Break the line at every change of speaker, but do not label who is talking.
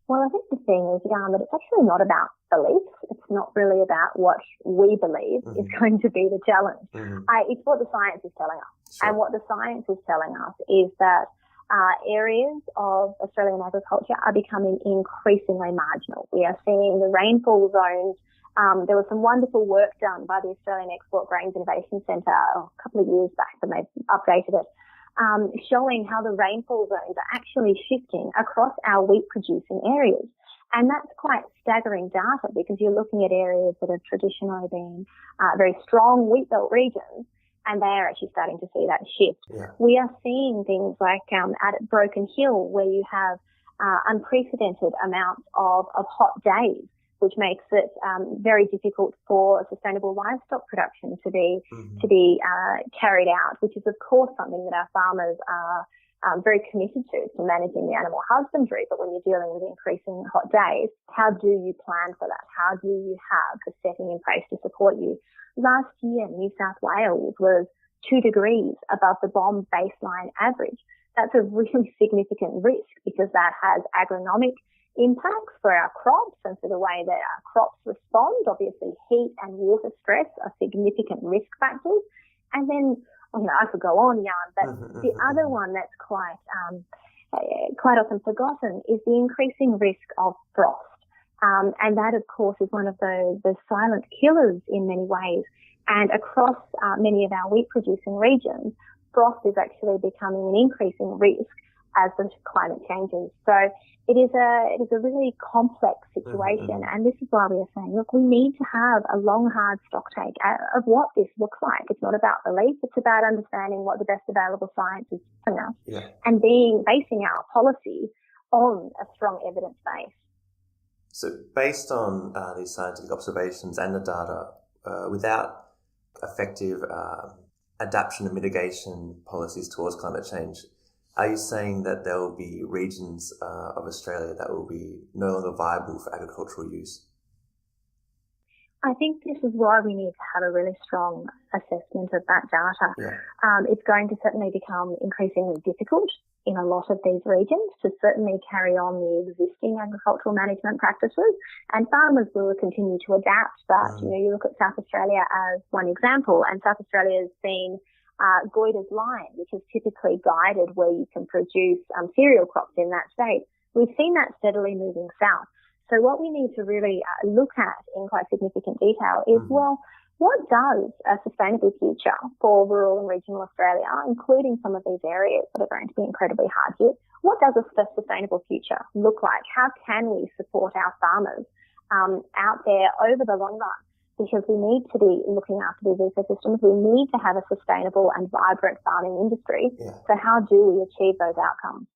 Well, I think the thing is, that it's actually not about beliefs. It's not really about what we believe is going to be the challenge. It's what the science is telling us. Sure. And what the science is telling us is that areas of Australian agriculture are becoming increasingly marginal. We are seeing the rainfall zones. There was some wonderful work done by the Australian Export Grains Innovation Centre a couple of years back, and they've updated it, showing how the rainfall zones are actually shifting across our wheat-producing areas. And that's quite staggering data, because you're looking at areas that have traditionally been very strong wheat belt regions, and they are actually starting to see that shift. Yeah. We are seeing things like at Broken Hill, where you have unprecedented amounts of hot days, which makes it very difficult for sustainable livestock production to be carried out, which is of course something that our farmers are very committed to managing the animal husbandry. But when you're dealing with increasing hot days, how do you plan for that? How do you have a setting in place to support you? Last year, New South Wales was 2 degrees above the BOM baseline average. That's a really significant risk, because that has agronomic impacts for our crops and for the way that our crops respond. Obviously, heat and water stress are significant risk factors. And then, I could go on, Jan, but the other one that's quite often forgotten is the increasing risk of frost. And that, of course, is one of the silent killers in many ways. And across many of our wheat-producing regions, frost is actually becoming an increasing risk as the climate changes. So it is a really complex situation, and this is why we are saying, look, we need to have a long, hard stocktake of what this looks like. It's not about belief; it's about understanding what the best available science is telling us, and basing our policy on a strong evidence base.
So, based on these scientific observations and the data, without effective adaptation and mitigation policies towards climate change, are you saying that there will be regions of Australia that will be no longer viable for agricultural use?
I think this is why we need to have a really strong assessment of that data. Yeah. It's going to certainly become increasingly difficult in a lot of these regions to certainly carry on the existing agricultural management practices, and farmers will continue to adapt. But, you look at South Australia as one example, and South Australia has seen Goyder's line, which is typically guided where you can produce cereal crops in that state. We've seen that steadily moving south. So what we need to really look at in quite significant detail is, well, what does a sustainable future for rural and regional Australia, including some of these areas that are going to be incredibly hard hit, what does a sustainable future look like? How can we support our farmers out there over the long run? Because we need to be looking after these ecosystems. We need to have a sustainable and vibrant farming industry. Yeah. So how do we achieve those outcomes?